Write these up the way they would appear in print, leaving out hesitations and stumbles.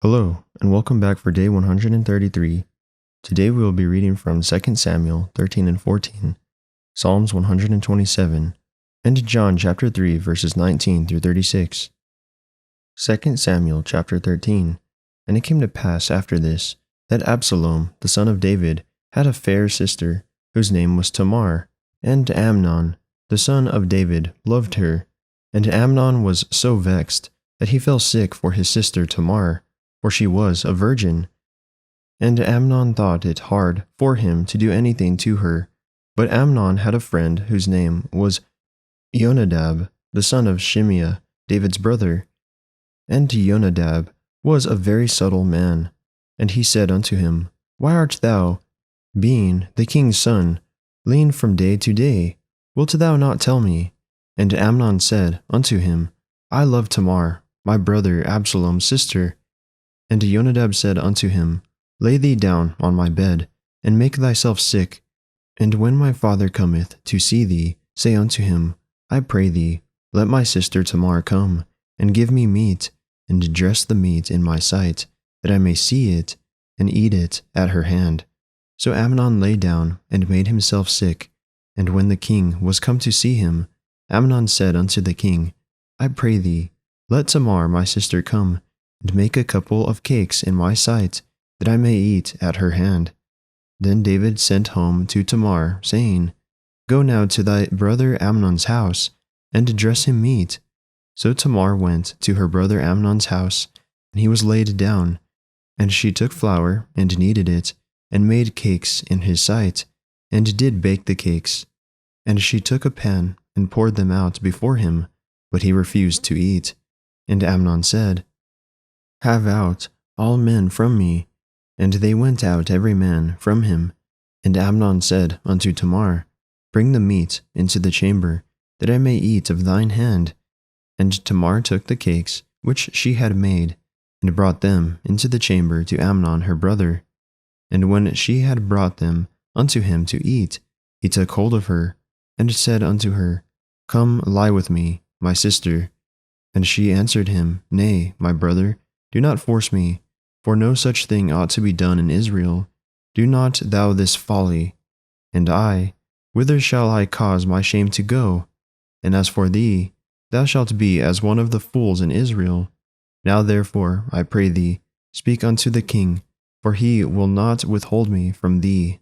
Hello, and welcome back for day 133. Today we will be reading from 2 Samuel 13 and 14, Psalms 127, and John chapter 3 verses 19 through 36. 2 Samuel chapter 13. And it came to pass after this, that Absalom, the son of David, had a fair sister, whose name was Tamar, and Amnon, the son of David, loved her. And Amnon was so vexed, that he fell sick for his sister Tamar, for she was a virgin. And Amnon thought it hard for him to do anything to her. But Amnon had a friend whose name was Jonadab, the son of Shimeah, David's brother. And Jonadab was a very subtle man. And he said unto him, Why art thou, being the king's son, lean from day to day? Wilt thou not tell me? And Amnon said unto him, I love Tamar, my brother Absalom's sister. And Jonadab said unto him, Lay thee down on my bed, and make thyself sick. And when my father cometh to see thee, say unto him, I pray thee, let my sister Tamar come, and give me meat, and dress the meat in my sight, that I may see it, and eat it at her hand. So Amnon lay down, and made himself sick. And when the king was come to see him, Amnon said unto the king, I pray thee, let Tamar my sister come, and make a couple of cakes in my sight, that I may eat at her hand. Then David sent home to Tamar, saying, Go now to thy brother Amnon's house, and dress him meat. So Tamar went to her brother Amnon's house, and he was laid down. And she took flour, and kneaded it, and made cakes in his sight, and did bake the cakes. And she took a pan, and poured them out before him, but he refused to eat. And Amnon said, Have out all men from me. And they went out every man from him. And Amnon said unto Tamar, Bring the meat into the chamber, that I may eat of thine hand. And Tamar took the cakes which she had made, and brought them into the chamber to Amnon her brother. And when she had brought them unto him to eat, he took hold of her, and said unto her, Come lie with me, my sister. And she answered him, Nay, my brother, do not force me, for no such thing ought to be done in Israel. Do not thou this folly. And I, whither shall I cause my shame to go? And as for thee, thou shalt be as one of the fools in Israel. Now therefore, I pray thee, speak unto the king, for he will not withhold me from thee.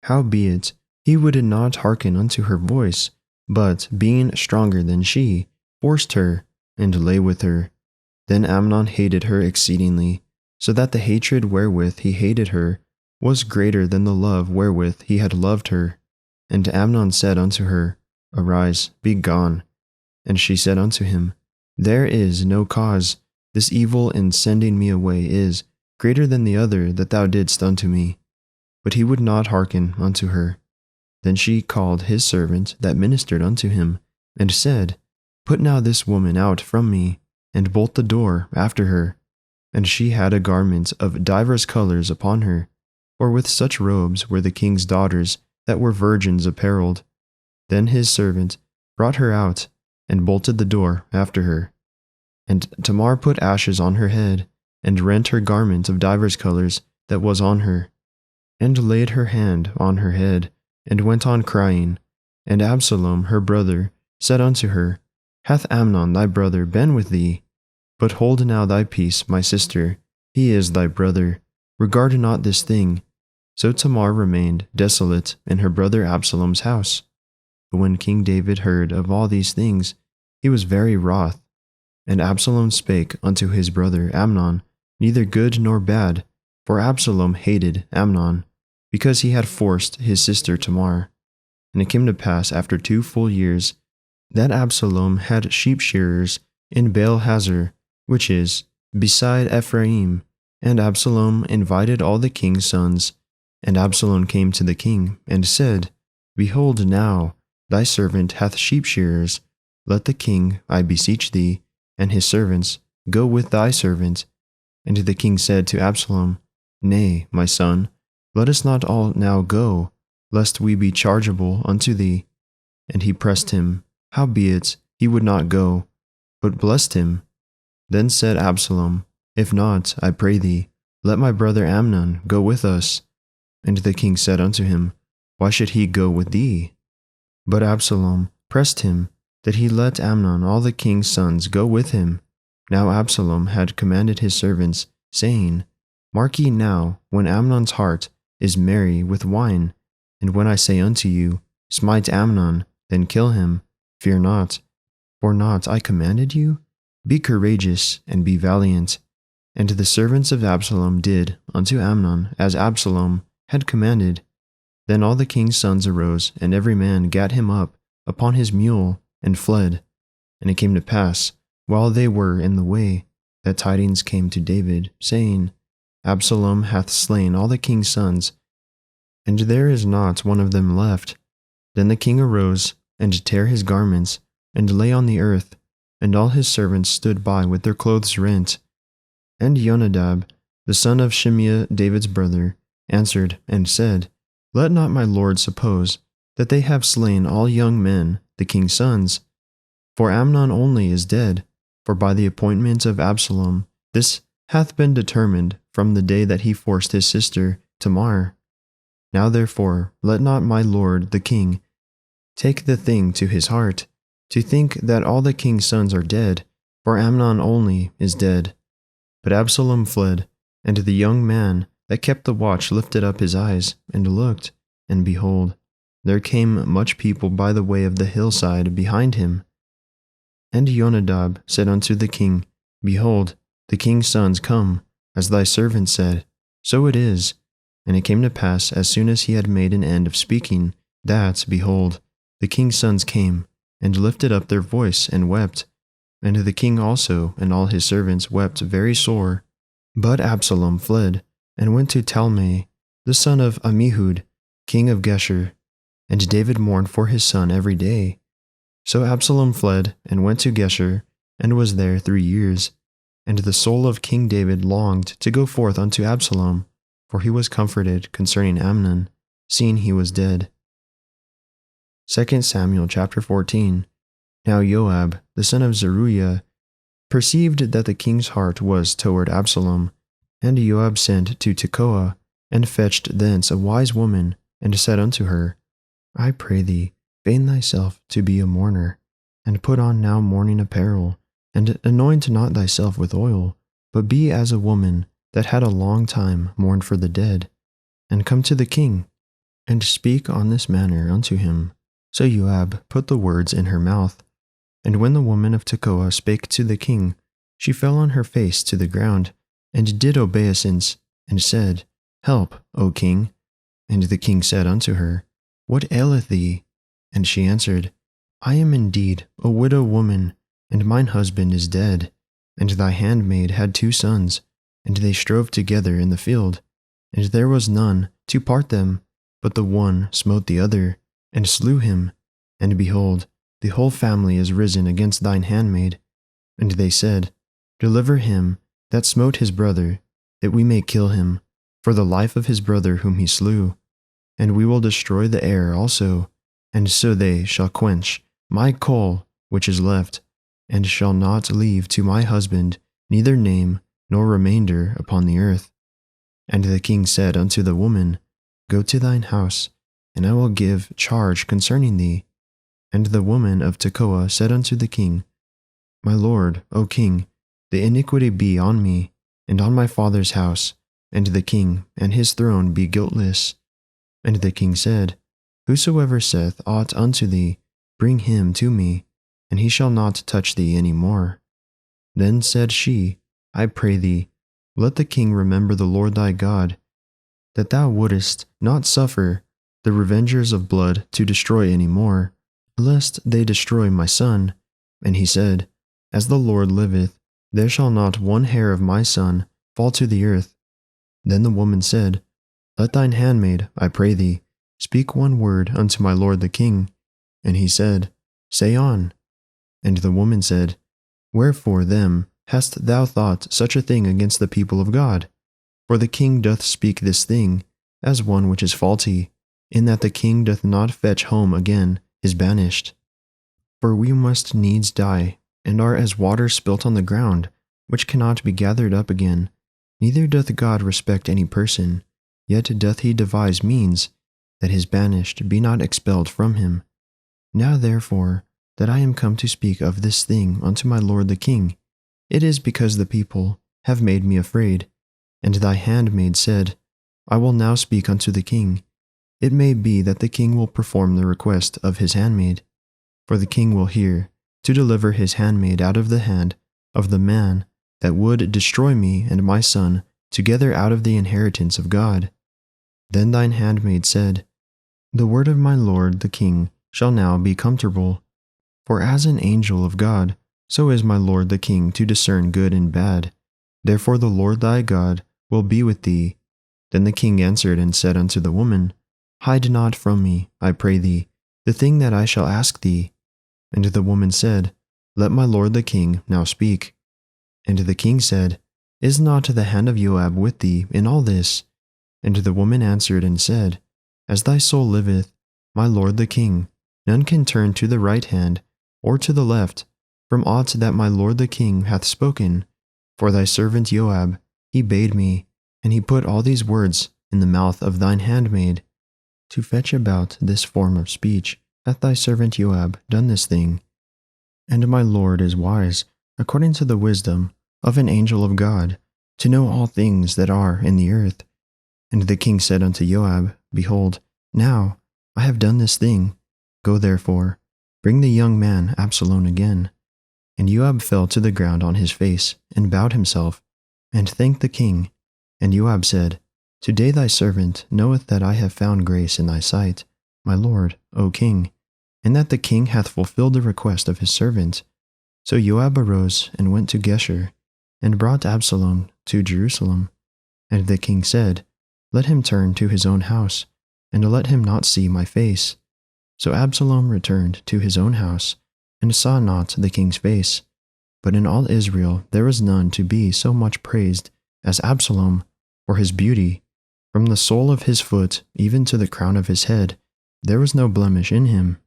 Howbeit, he would not hearken unto her voice, but, being stronger than she, forced her, and lay with her. Then Amnon hated her exceedingly, so that the hatred wherewith he hated her was greater than the love wherewith he had loved her. And Amnon said unto her, Arise, be gone. And she said unto him, There is no cause. This evil in sending me away is greater than the other that thou didst unto me. But he would not hearken unto her. Then she called his servant that ministered unto him, and said, Put now this woman out from me, and bolt the door after her. And she had a garment of divers colors upon her, for with such robes were the king's daughters that were virgins apparelled. Then his servant brought her out, and bolted the door after her. And Tamar put ashes on her head, and rent her garment of divers colors that was on her, and laid her hand on her head, and went on crying. And Absalom her brother said unto her, Hath Amnon thy brother been with thee? But hold now thy peace, my sister, he is thy brother. Regard not this thing. So Tamar remained desolate in her brother Absalom's house. But when King David heard of all these things, he was very wroth. And Absalom spake unto his brother Amnon, neither good nor bad, for Absalom hated Amnon, because he had forced his sister Tamar. And it came to pass after 2 full years, that Absalom had sheep shearers in Baal-hazor, which is beside Ephraim. And Absalom invited all the king's sons. And Absalom came to the king, and said, Behold now, thy servant hath sheep shearers. Let the king, I beseech thee, and his servants, go with thy servant. And the king said to Absalom, Nay, my son, let us not all now go, lest we be chargeable unto thee. And he pressed him, howbeit he would not go, but blessed him. Then said Absalom, If not, I pray thee, let my brother Amnon go with us. And the king said unto him, Why should he go with thee? But Absalom pressed him, that he let Amnon all the king's sons go with him. Now Absalom had commanded his servants, saying, Mark ye now, when Amnon's heart is merry with wine, and when I say unto you, Smite Amnon, then kill him, fear not. For not I commanded you? Be courageous, and be valiant. And the servants of Absalom did unto Amnon as Absalom had commanded. Then all the king's sons arose, and every man gat him up upon his mule, and fled. And it came to pass, while they were in the way, that tidings came to David, saying, Absalom hath slain all the king's sons, and there is not one of them left. Then the king arose, and tare his garments, and lay on the earth, and all his servants stood by with their clothes rent. And Jonadab, the son of Shimeah David's brother, answered and said, Let not my lord suppose that they have slain all young men, the king's sons. For Amnon only is dead, for by the appointment of Absalom this hath been determined from the day that he forced his sister Tamar. Now therefore let not my lord the king take the thing to his heart, to think that all the king's sons are dead, for Amnon only is dead. But Absalom fled, and the young man that kept the watch lifted up his eyes, and looked, and behold, there came much people by the way of the hillside behind him. And Jonadab said unto the king, Behold, the king's sons come, as thy servant said. So it is. And it came to pass, as soon as he had made an end of speaking, that, behold, the king's sons came, and lifted up their voice, and wept. And the king also and all his servants wept very sore. But Absalom fled, and went to Talmai, the son of Ammihud, king of Geshur. And David mourned for his son every day. So Absalom fled, and went to Geshur, and was there 3 years. And the soul of King David longed to go forth unto Absalom, for he was comforted concerning Amnon, seeing he was dead. 2 Samuel chapter 14. Now Joab, the son of Zeruiah, perceived that the king's heart was toward Absalom, and Joab sent to Tekoa, and fetched thence a wise woman, and said unto her, I pray thee, feign thyself to be a mourner, and put on now mourning apparel, and anoint not thyself with oil, but be as a woman that had a long time mourned for the dead, and come to the king, and speak on this manner unto him. So Joab put the words in her mouth. And when the woman of Tekoa spake to the king, she fell on her face to the ground, and did obeisance, and said, Help, O king. And the king said unto her, What aileth thee? And she answered, I am indeed a widow woman, and mine husband is dead. And thy handmaid had 2 sons, and they strove together in the field. And there was none to part them, but the one smote the other, and slew him. And behold, the whole family is risen against thine handmaid. And they said, Deliver him that smote his brother, that we may kill him, for the life of his brother whom he slew. And we will destroy the heir also, and so they shall quench my coal which is left, and shall not leave to my husband neither name nor remainder upon the earth. And the king said unto the woman, Go to thine house, and I will give charge concerning thee. And the woman of Tekoa said unto the king, My lord, O king, the iniquity be on me, and on my father's house, and the king and his throne be guiltless. And the king said, Whosoever saith aught unto thee, bring him to me, and he shall not touch thee any more. Then said she, I pray thee, let the king remember the Lord thy God, that thou wouldest not suffer the revengers of blood to destroy any more, lest they destroy my son. And he said, As the Lord liveth, there shall not one hair of my son fall to the earth. Then the woman said, Let thine handmaid, I pray thee, speak one word unto my lord the king. And he said, Say on. And the woman said, Wherefore then hast thou thought such a thing against the people of God? For the king doth speak this thing as one which is faulty, in that the king doth not fetch home again his banished. For we must needs die, and are as water spilt on the ground, which cannot be gathered up again. Neither doth God respect any person, yet doth he devise means, that his banished be not expelled from him. Now therefore, that I am come to speak of this thing unto my lord the king, it is because the people have made me afraid. And thy handmaid said, I will now speak unto the king. It may be that the king will perform the request of his handmaid. For the king will hear, to deliver his handmaid out of the hand of the man that would destroy me and my son together out of the inheritance of God. Then thine handmaid said, The word of my lord the king shall now be comfortable. For as an angel of God, so is my lord the king to discern good and bad. Therefore the Lord thy God will be with thee. Then the king answered and said unto the woman, Hide not from me, I pray thee, the thing that I shall ask thee. And the woman said, Let my lord the king now speak. And the king said, Is not the hand of Joab with thee in all this? And the woman answered and said, As thy soul liveth, my lord the king, none can turn to the right hand or to the left from aught that my lord the king hath spoken. For thy servant Joab, he bade me, and he put all these words in the mouth of thine handmaid. To fetch about this form of speech hath thy servant Joab done this thing. And my lord is wise, according to the wisdom of an angel of God, to know all things that are in the earth. And the king said unto Joab, Behold, now I have done this thing. Go therefore, bring the young man Absalom again. And Joab fell to the ground on his face, and bowed himself, and thanked the king. And Joab said, Today thy servant knoweth that I have found grace in thy sight, my lord, O king, and that the king hath fulfilled the request of his servant. So Joab arose and went to Geshur, and brought Absalom to Jerusalem. And the king said, Let him turn to his own house, and let him not see my face. So Absalom returned to his own house, and saw not the king's face. But in all Israel there was none to be so much praised as Absalom for his beauty. From the sole of his foot even to the crown of his head, there was no blemish in him.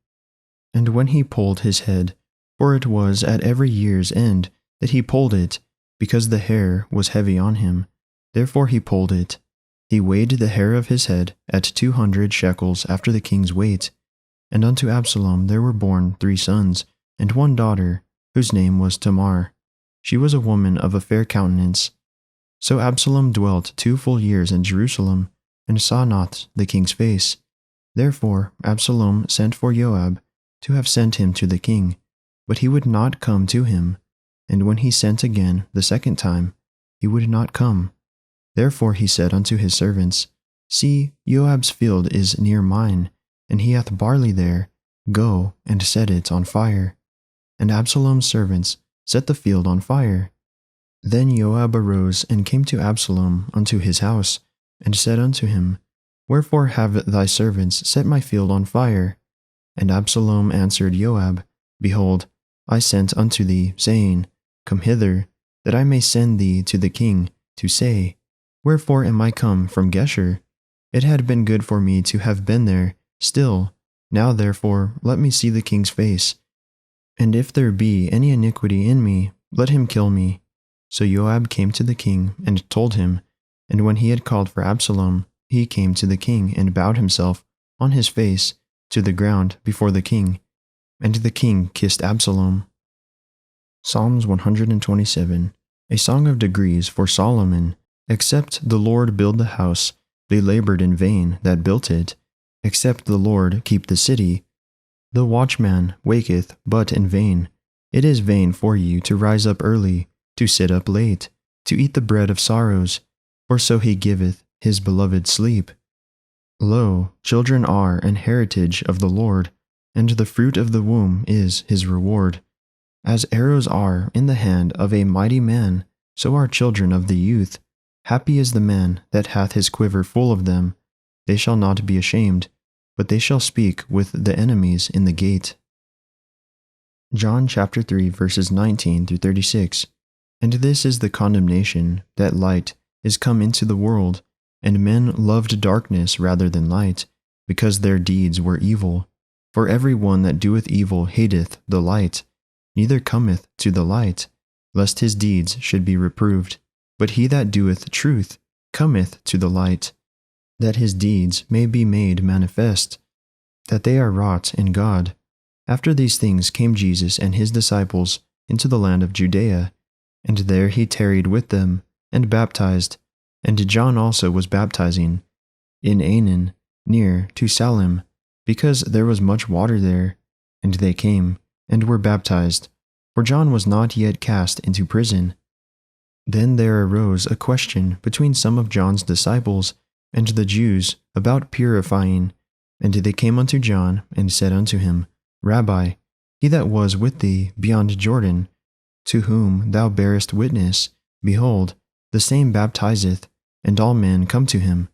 And when he polled his head, for it was at every year's end that he polled it, because the hair was heavy on him, therefore he polled it. He weighed the hair of his head at 200 shekels after the king's weight. And unto Absalom there were born 3 sons, and 1 daughter, whose name was Tamar. She was a woman of a fair countenance. So Absalom dwelt 2 full years in Jerusalem, and saw not the king's face. Therefore Absalom sent for Joab, to have sent him to the king, but he would not come to him. And when he sent again the second time, he would not come. Therefore he said unto his servants, See, Joab's field is near mine, and he hath barley there. Go and set it on fire. And Absalom's servants set the field on fire. Then Joab arose and came to Absalom unto his house, and said unto him, Wherefore have thy servants set my field on fire? And Absalom answered Joab, Behold, I sent unto thee, saying, Come hither, that I may send thee to the king, to say, Wherefore am I come from Geshur? It had been good for me to have been there still. Now therefore let me see the king's face. And if there be any iniquity in me, let him kill me. So Joab came to the king and told him, and when he had called for Absalom, he came to the king and bowed himself on his face to the ground before the king. And the king kissed Absalom. Psalms 127, a song of degrees for Solomon. Except the Lord build the house, they labored in vain that built it. Except the Lord keep the city, the watchman waketh but in vain. It is vain for you to rise up early, to sit up late, to eat the bread of sorrows, for so he giveth his beloved sleep. Lo, children are an heritage of the Lord, and the fruit of the womb is his reward. As arrows are in the hand of a mighty man, so are children of the youth. Happy is the man that hath his quiver full of them. They shall not be ashamed, but they shall speak with the enemies in the gate. John chapter 3 verses 19 through 36. And this is the condemnation, that light is come into the world, and men loved darkness rather than light, because their deeds were evil. For every one that doeth evil hateth the light, neither cometh to the light, lest his deeds should be reproved. But he that doeth truth cometh to the light, that his deeds may be made manifest, that they are wrought in God. After these things came Jesus and his disciples into the land of Judea, and there he tarried with them, and baptized. And John also was baptizing in Aenon, near to Salim, because there was much water there. And they came, and were baptized, for John was not yet cast into prison. Then there arose a question between some of John's disciples and the Jews about purifying. And they came unto John, and said unto him, Rabbi, he that was with thee beyond Jordan, to whom thou bearest witness, behold, the same baptizeth, and all men come to him.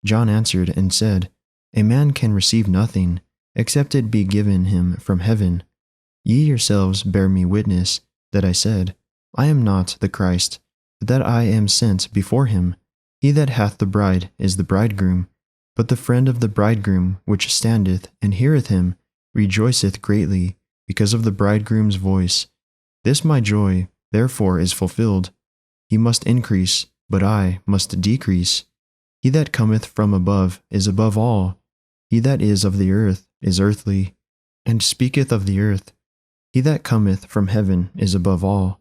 John answered and said, A man can receive nothing, except it be given him from heaven. Ye yourselves bear me witness, that I said, I am not the Christ, but that I am sent before him. He that hath the bride is the bridegroom. But the friend of the bridegroom, which standeth and heareth him, rejoiceth greatly, because of the bridegroom's voice. This my joy, therefore, is fulfilled. He must increase, but I must decrease. He that cometh from above is above all. He that is of the earth is earthly, and speaketh of the earth. He that cometh from heaven is above all.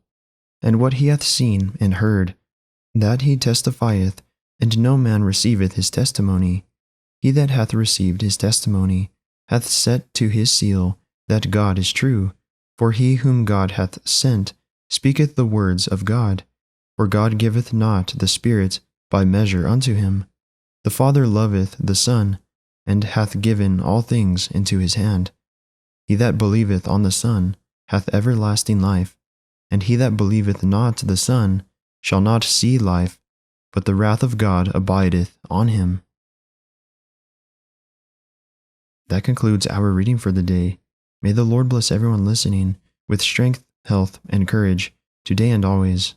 And what he hath seen and heard, that he testifieth, and no man receiveth his testimony. He that hath received his testimony hath set to his seal that God is true. For he whom God hath sent speaketh the words of God. For God giveth not the Spirit by measure unto him. The Father loveth the Son, and hath given all things into his hand. He that believeth on the Son hath everlasting life, and he that believeth not the Son shall not see life, but the wrath of God abideth on him. That concludes our reading for the day. May the Lord bless everyone listening with strength, health, and courage, today and always.